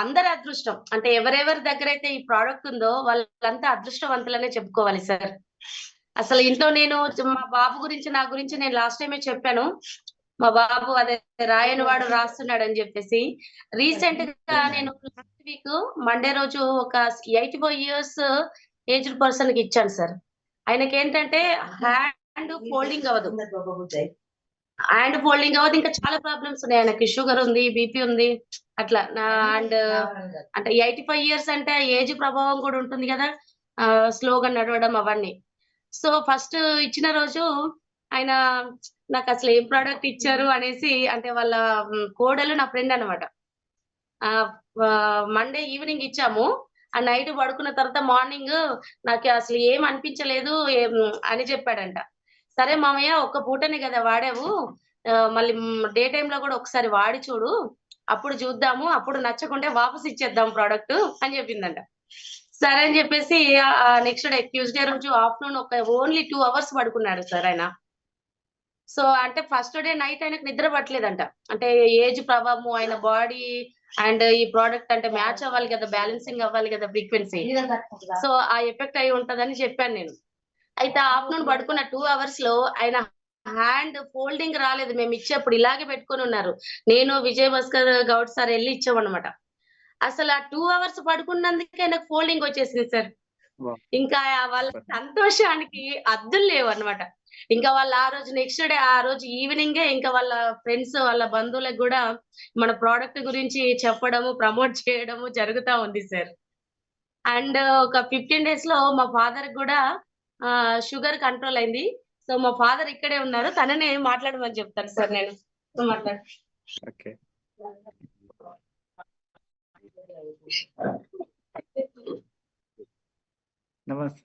అందరి అదృష్టం. అంటే ఎవరెవరి దగ్గరైతే ఈ ప్రొడక్ట్ ఉందో వాళ్ళంతా అదృష్టవంతులనే చెప్పుకోవాలి సార్. అసలు ఇంట్లో నేను మా బాబు గురించి, నా గురించి నేను లాస్ట్ టైమే చెప్పాను. మా బాబు అదే రాయని వాడు రాస్తున్నాడని జెప్పేసి. రీసెంట్‌గా నేను లాస్ట్ వీక్ మండే రోజు ఒక 84 ఇయర్స్ ఏజ్డ్ పర్సన్‌కి ఇచ్చాను సార్. ఆయనకేంటంటే హ్యాండ్ ఫోల్డింగ్ అవ్వదు. హ్యాండ్ ఫోల్డింగ్ అవ్వదు. ఇంకా చాలా ప్రాబ్లమ్స్ ఉన్నాయి. ఆయనకి షుగర్ ఉంది, బీపీ ఉంది. అట్లా అండ్ అంటే 85 ఇయర్స్ అంటే ఏజ్ ప్రభావం కూడా ఉంటుంది గదా! స్లోగా నడవడం అవన్నీ. సో, ఫస్ట్ ఇచ్చిన రోజు ఆయన నాకసలు ఏం ప్రొడక్ట్ ఇచ్చారు అనేసి అంటే వాళ్ళ కోడలు నా ఫ్రెండ్ అన్నమాట. మండే ఈవినింగ్ ఇచ్చాము. ఆ నైట్ పడుకున్న తర్వాత మార్నింగ్ నాకు అసలు ఏం అనిపించలేదు అని చెప్పాడంట. సరే మామయ్య ఒక్క పూటనే గదా వాడావు. మళ్ళీ డే టైమ్‌లో గూడా ఒకసారి వాడి చూడు. అప్పుడు చూద్దాము. అప్పుడు నచ్చకుంటే వాపస్ ఇచ్చేద్దాం ప్రొడక్ట్ అని చెప్పిందంట. సరే అని చెప్పేసి నెక్స్ట్ డే ట్యూస్‌డే రోజు ఆఫ్టర్‌నూన్ ఓన్లీ 2 అవర్స్ పడుకున్నాడు సార్ ఆయన. సో, అంటే ఫస్ట్ డే నైట్ ఆయనకు నిద్ర పట్టలేదంట. అంటే ఏజ్ ప్రభావము, ఆయన బాడీ అండ్ ఈ ప్రొడక్ట్ అంటే మ్యాచ్ అవ్వాలి గదా! బ్యాలెన్సింగ్ అవ్వాలి గదా! ఫ్రీక్వెన్సీ. సో, ఆ ఎఫెక్ట్ అయ్యి ఉంటదని చెప్పాను నేను. అయితే ఆఫ్టర్‌నూన్ పడుకున్న 2 అవర్స్‌లో ఆయన హ్యాండ్ ఫోల్డింగ్ రాలేదు. మేమిచ్చేప్పుడు ఇలాగే పెట్టుకొనున్నారు. నేను విజయభాస్కర్ గౌడ్ సార్ ఎళ్లి ఇచ్చామన్నమాట. అసలు ఆ 2 అవర్స్ పడుకున్నందుకే ఆయనకు ఫోల్డింగ్ వచ్చేసింది సార్. వావ్! ఇంకా వాళ్ళ సంతోషానికి హద్దులు లేవన్నమాట. ఇంకా వాళ్ళు ఆ రోజు నెక్స్ట్ డే ఆ రోజు ఈవినింగే ఇంకా వాళ్ళ ఫ్రెండ్స్, వాళ్ళ బంధువులకు గూడా మన ప్రొడక్ట్ గురించి చెప్పడము, ప్రమోట్ చేయడము జరుగుతా ఉంది సార్. అండ్ ఒక 15 డేస్‌లో మా ఫాదర్‌కి గూడా షుగర్ కంట్రోల్ అయింది. సో, మా ఫాదర్ ఇక్కడే ఉన్నారు. తననే మాట్లాడమని చెప్తాను సార్ నేను. మాట్లాడు. ఓకే. నమస్తే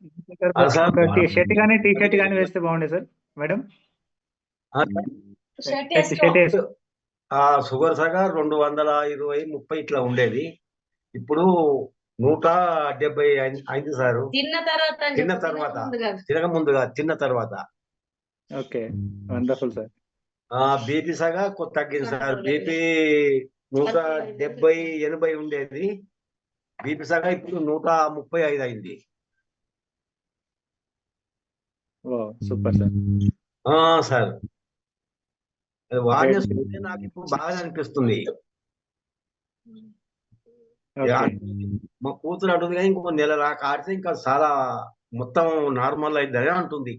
సార్. ఒక షర్ట్ గాని, టీ షర్ట్ గాని వేస్తే బాగుండే సార్ మేడం. షర్ట్ షుగర్ సగా 220, 30 ఇట్లా ఉండేది. ఇప్పుడు 170 అయింది సార్. తినక ముందుగా తిన్న తర్వాత. Okay, wonderful sir. బీపీ సగా తగ్గింది సార్. బీపీ 170, 80 ఉండేది. బీపీ సగా ఇప్పుడు 135 అయింది. Super sir. సార్ వాడిన నాకు ఇప్పుడు బాగా అనిపిస్తుంది. మా కూతురు అంటుంది కానీ ఇంకో నెల రాక ఆడితే ఇంకా చాలా మొత్తం నార్మల్ అయిందని అంటుంది.